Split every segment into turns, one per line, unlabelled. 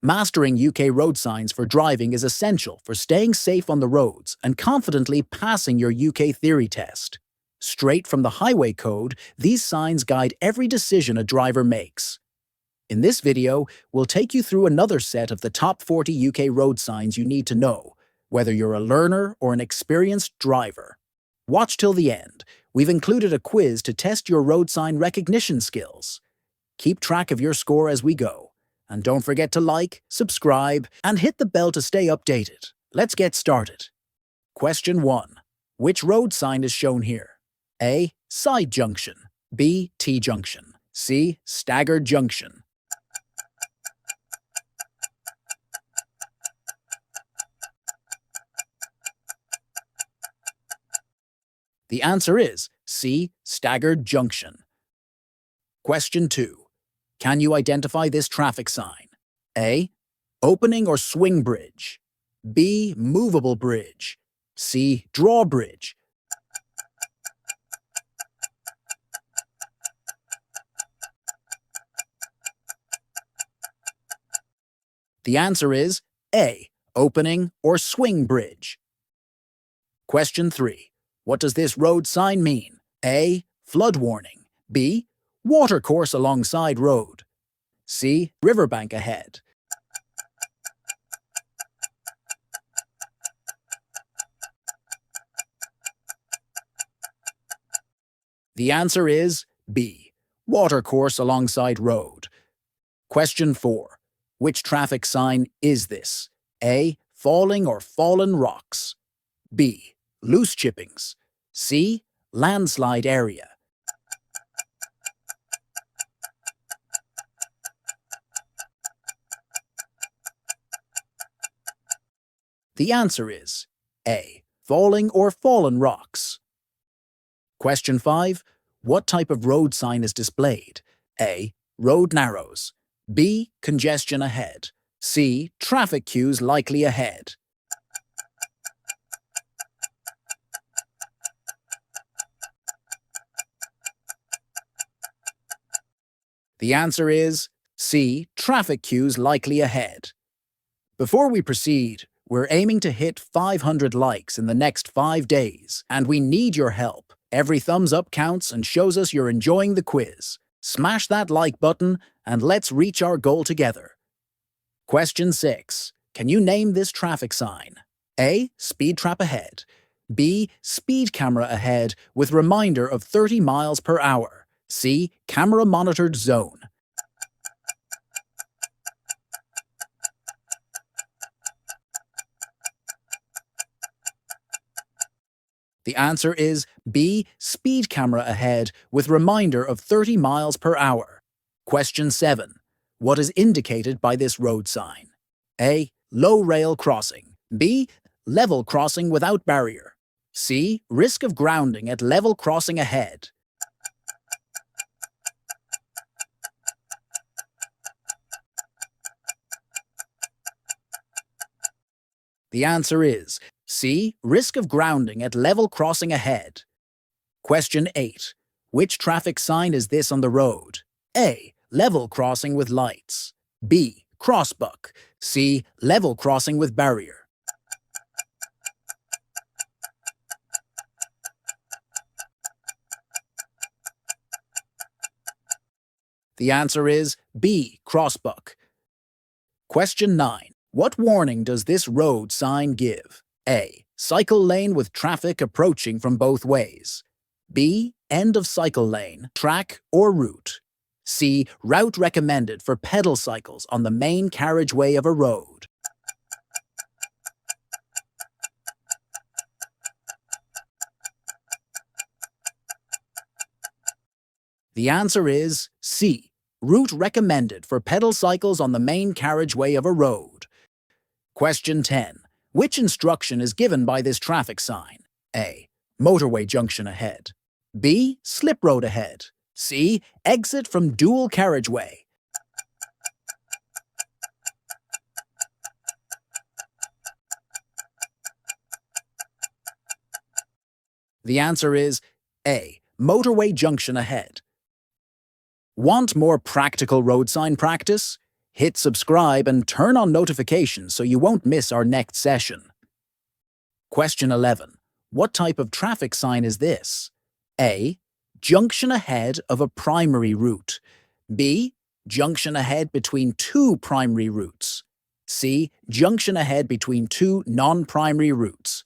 Mastering UK road signs for driving is essential for staying safe on the roads and confidently passing your UK theory test. Straight from the highway code, these signs guide every decision a driver makes. In this video, we'll take you through another set of the top 40 UK road signs you need to know, whether you're a learner or an experienced driver. Watch till the end. We've included a quiz to test your road sign recognition skills. Keep track of your score as we go. And don't forget to like, subscribe, and hit the bell to stay updated. Let's get started. Question 1. Which road sign is shown here? A. Side junction. B. T-junction. C. Staggered junction. The answer is C. Staggered junction. Question 2. Can you identify this traffic sign? A. Opening or swing bridge. B. Movable bridge. C. Drawbridge. The answer is A. Opening or swing bridge. Question 3. What does this road sign mean? A. Flood warning. B. Watercourse alongside road. C. Riverbank ahead. The answer is B. Watercourse alongside road. Question 4. Which traffic sign is this? A. Falling or fallen rocks. B. Loose chippings. C. Landslide area. The answer is A. Falling or fallen rocks. Question 5. What type of road sign is displayed? A. Road narrows. B. Congestion ahead. C. Traffic queues likely ahead. The answer is C. Traffic queues likely ahead. Before we proceed, we're aiming to hit 500 likes in the next 5 days, and we need your help. Every thumbs up counts and shows us you're enjoying the quiz. Smash that like button and let's reach our goal together. Question 6. Can you name this traffic sign? A. Speed trap ahead. B. Speed camera ahead with reminder of 30 miles per hour. C. Camera monitored zone. The answer is B. Speed camera ahead with reminder of 30 miles per hour. Question 7. What is indicated by this road sign? A. Low rail crossing. B. Level crossing without barrier. C. Risk of grounding at level crossing ahead. The answer is C. Risk of grounding at level crossing ahead. Question 8. Which traffic sign is this on the road? A. Level crossing with lights. B. Crossbuck. C. Level crossing with barrier. The answer is B. Crossbuck. Question 9. What warning does this road sign give? A. Cycle lane with traffic approaching from both ways. B. End of cycle lane, track or route. C. Route recommended for pedal cycles on the main carriageway of a road. The answer is C. Route recommended for pedal cycles on the main carriageway of a road. Question 10. Which instruction is given by this traffic sign? A. Motorway junction ahead. B. Slip road ahead. C. Exit from dual carriageway. The answer is A. Motorway junction ahead. Want more practical road sign practice? Hit subscribe and turn on notifications so you won't miss our next session. Question 11. What type of traffic sign is this? A. Junction ahead of a primary route. B. Junction ahead between two primary routes. C. Junction ahead between two non-primary routes.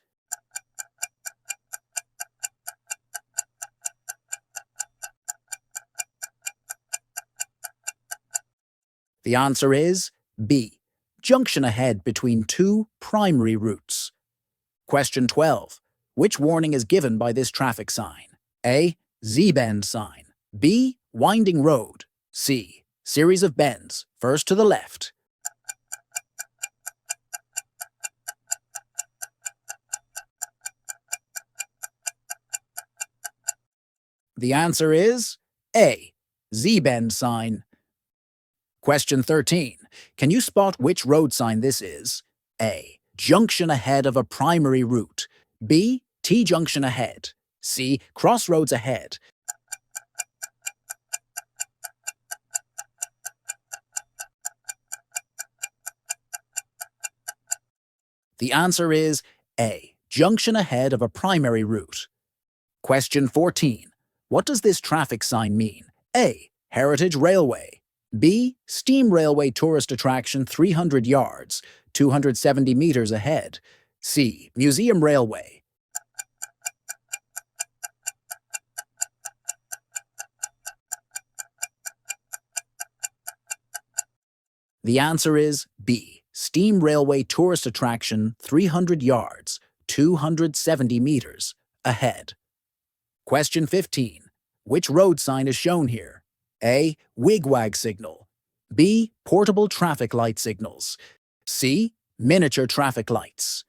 The answer is B. Junction ahead between two primary routes. Question 12. Which warning is given by this traffic sign? A. Z-bend sign. B. Winding road. C. Series of bends, first to the left. The answer is A. Z-bend sign. Question 13. Can you spot which road sign this is? A. Junction ahead of a primary route. B. T-junction ahead. C. Crossroads ahead. The answer is A. Junction ahead of a primary route. Question 14. What does this traffic sign mean? A. Heritage Railway. B. Steam Railway Tourist Attraction 300 yards, 270 meters ahead. C. Museum Railway. The answer is B. Steam Railway Tourist Attraction 300 yards, 270 meters ahead. Question 15. Which road sign is shown here? A. Wigwag signal. B. Portable traffic light signals. C. Miniature traffic lights.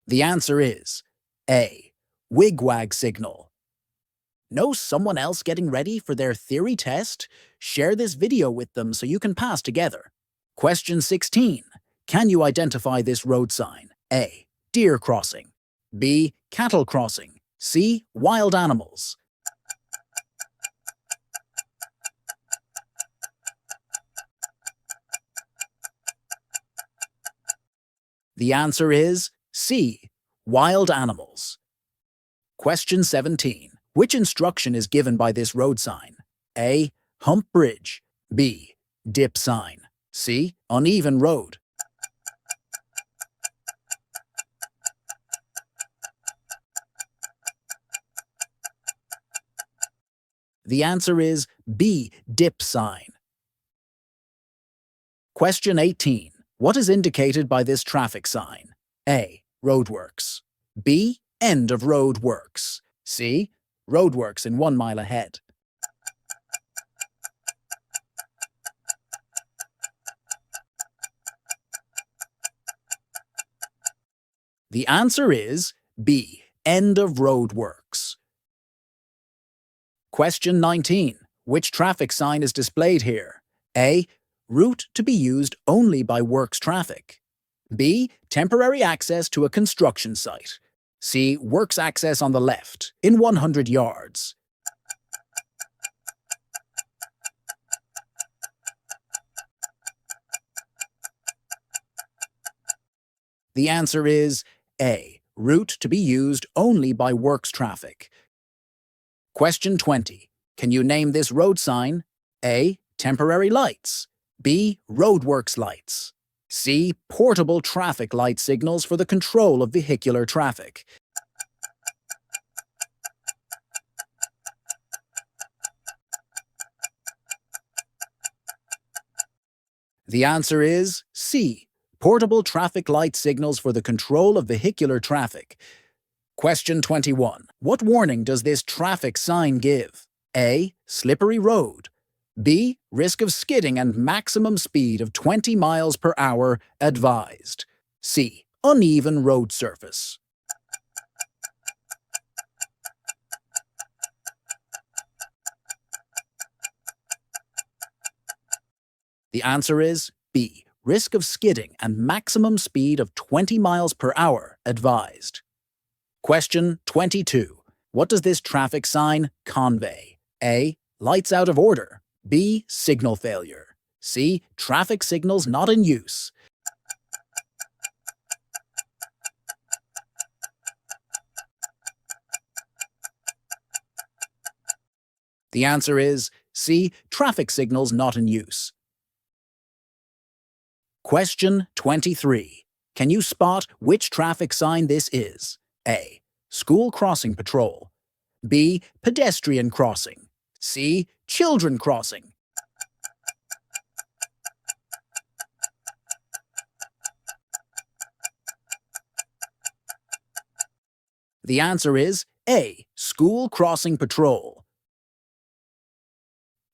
The answer is A. Wigwag signal. Know someone else getting ready for their theory test? Share this video with them so you can pass together. Question 16. Can you identify this road sign? A. Deer crossing. B. Cattle crossing. C. Wild animals. The answer is C. Wild animals. Question 17. Which instruction is given by this road sign? A. Hump bridge. B. Dip sign. C. Uneven road. The answer is B. Dip sign. Question 18. What is indicated by this traffic sign? A. Roadworks. B. End of road works. C. Roadworks in 1 mile ahead. The answer is B. End of road works. Question 19. Which traffic sign is displayed here? A. Route to be used only by works traffic. B. Temporary access to a construction site. C. Works access on the left, in 100 yards. The answer is A. Route to be used only by works traffic. Question 20. Can you name this road sign? A. Temporary lights. B. Roadworks lights. C. Portable traffic light signals for the control of vehicular traffic. The answer is C. Portable traffic light signals for the control of vehicular traffic. Question 21. What warning does this traffic sign give? A. Slippery road. B. Risk of skidding and maximum speed of 20 miles per hour advised. C. Uneven road surface. The answer is B. Risk of skidding and maximum speed of 20 miles per hour advised. Question 22. What does this traffic sign convey? A. Lights out of order. B. Signal failure. C. Traffic signals not in use. The answer is C. Traffic signals not in use. Question 23. Can you spot which traffic sign this is? A. School crossing patrol. B. Pedestrian crossing. C. Children crossing. The answer is A. School crossing patrol.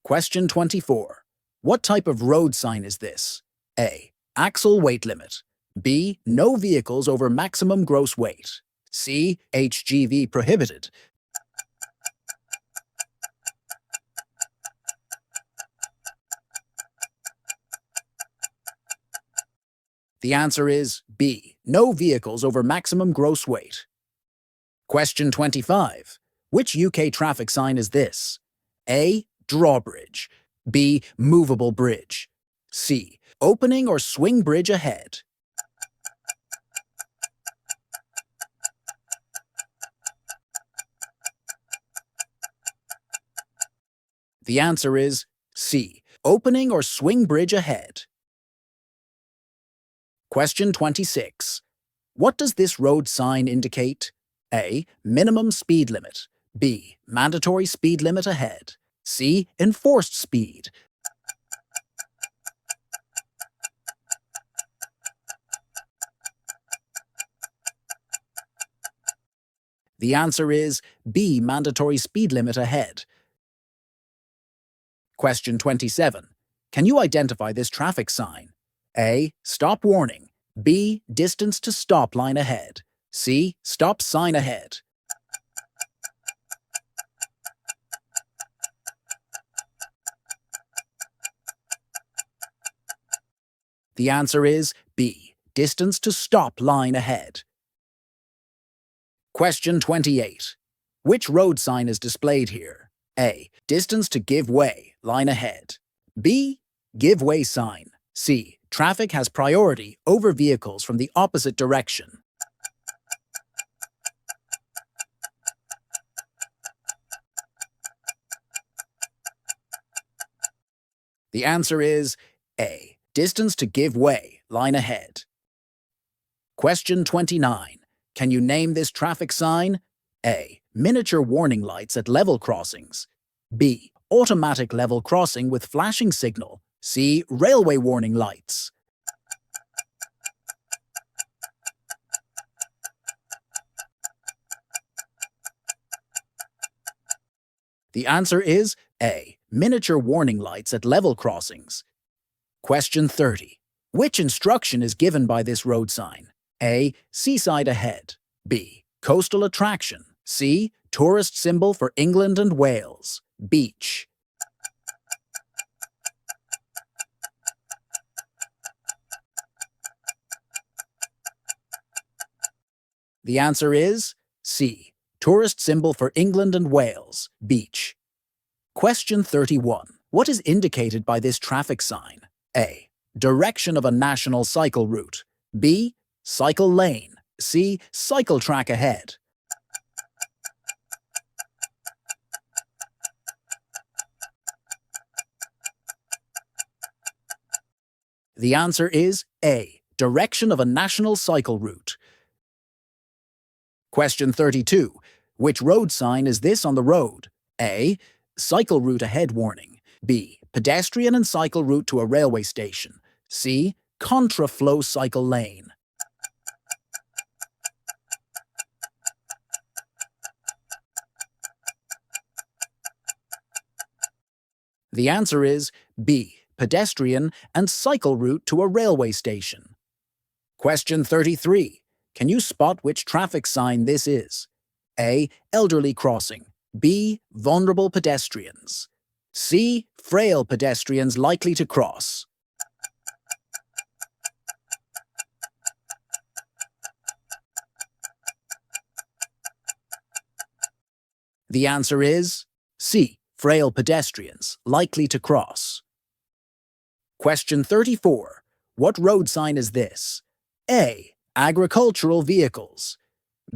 Question 24. What type of road sign is this? A. Axle weight limit. B. No vehicles over maximum gross weight. C. HGV prohibited. The answer is B. No vehicles over maximum gross weight. Question 25. Which UK traffic sign is this? A. Drawbridge. B. Movable bridge. C. Opening or swing bridge ahead. The answer is C. Opening or swing bridge ahead. Question 26. What does this road sign indicate? A. Minimum speed limit. B. Mandatory speed limit ahead. C. Enforced speed. The answer is B. Mandatory speed limit ahead. Question 27. Can you identify this traffic sign? A. Stop warning. B. Distance to stop line ahead. C. Stop sign ahead. The answer is B. Distance to stop line ahead. Question 28. Which road sign is displayed here? A. Distance to give way, line ahead. B. Give way sign. C. Traffic has priority over vehicles from the opposite direction. The answer is A. Distance to give way, line ahead. Question 29. Can you name this traffic sign? A. Miniature warning lights at level crossings. B. Automatic level crossing with flashing signal. C. Railway warning lights. The answer is A. Miniature warning lights at level crossings. Question 30. Which instruction is given by this road sign? A. Seaside ahead. B. Coastal attraction. C. Tourist symbol for England and Wales. Beach. The answer is C. Tourist symbol for England and Wales. Beach. Question 31. What is indicated by this traffic sign? A. Direction of a national cycle route. B. Cycle lane. C. Cycle track ahead. The answer is A. Direction of a national cycle route. Question 32. Which road sign is this on the road? A. Cycle route ahead warning. B. Pedestrian and cycle route to a railway station. C. Contraflow cycle lane. The answer is B. Pedestrian and cycle route to a railway station. Question 33. Can you spot which traffic sign this is? A. Elderly crossing. B. Vulnerable pedestrians. C. Frail pedestrians likely to cross. The answer is C. Frail pedestrians, likely to cross. Question 34. What road sign is this? A. Agricultural vehicles.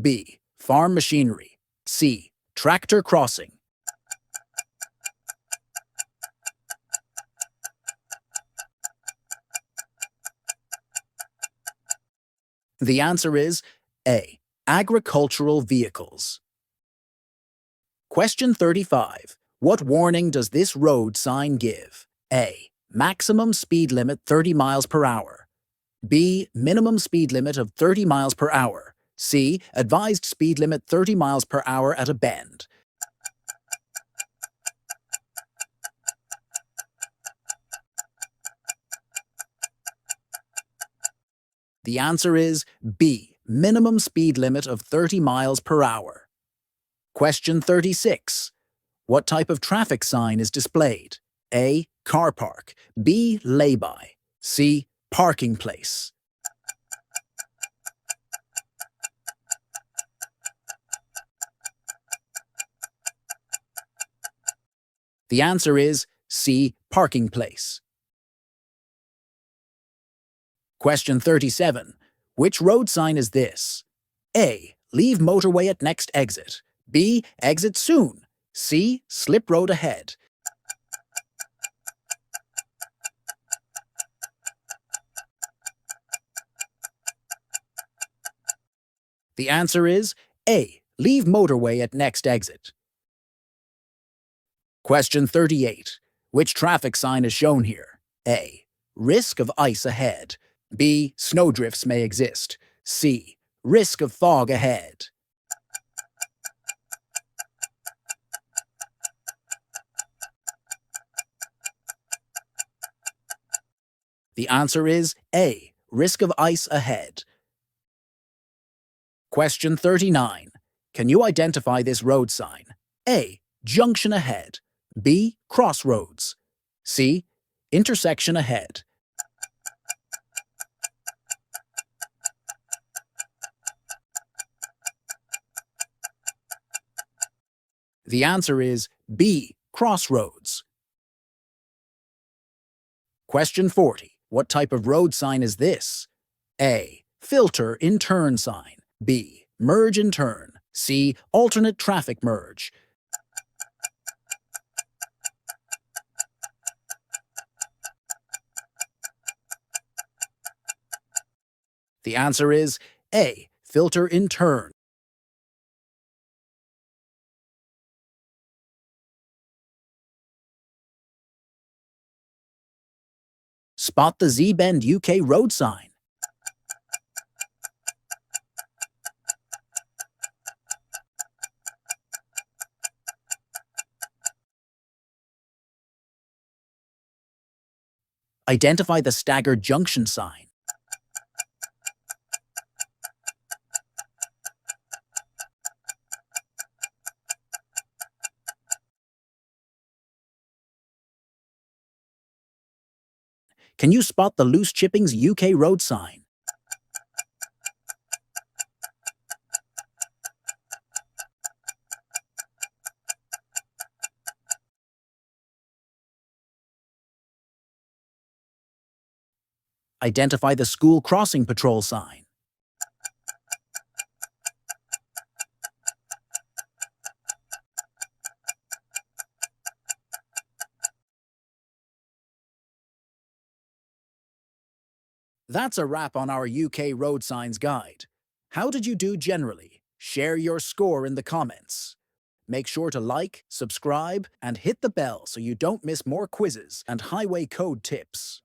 B. Farm machinery. C. Tractor crossing. The answer is A. Agricultural vehicles. Question 35. What warning does this road sign give? A. Maximum speed limit 30 miles per hour. B. Minimum speed limit of 30 miles per hour. C. Advised speed limit 30 miles per hour at a bend. The answer is B. Minimum speed limit of 30 miles per hour. Question 36. What type of traffic sign is displayed? A. Car park. B. Lay-by. C. Parking place. The answer is C. Parking place. Question 37. Which road sign is this? A. Leave motorway at next exit. B. Exit soon. C. Slip road ahead. The answer is A. Leave motorway at next exit. Question 38. Which traffic sign is shown here? A. Risk of ice ahead. B. Snowdrifts may exist. C. Risk of fog ahead. The answer is A. Risk of ice ahead. Question 39. Can you identify this road sign? A. Junction ahead. B. Crossroads. C. Intersection ahead. The answer is B. Crossroads. Question 40. What type of road sign is this? A. Filter in turn sign. B. Merge in turn. C. Alternate traffic merge. The answer is A. Filter in turn. Spot the Z-Bend UK road sign. Identify the staggered junction sign. Can you spot the loose chippings UK road sign? Identify the school crossing patrol sign. That's a wrap on our UK road signs guide. How did you do generally? Share your score in the comments. Make sure to like, subscribe, and hit the bell so you don't miss more quizzes and highway code tips.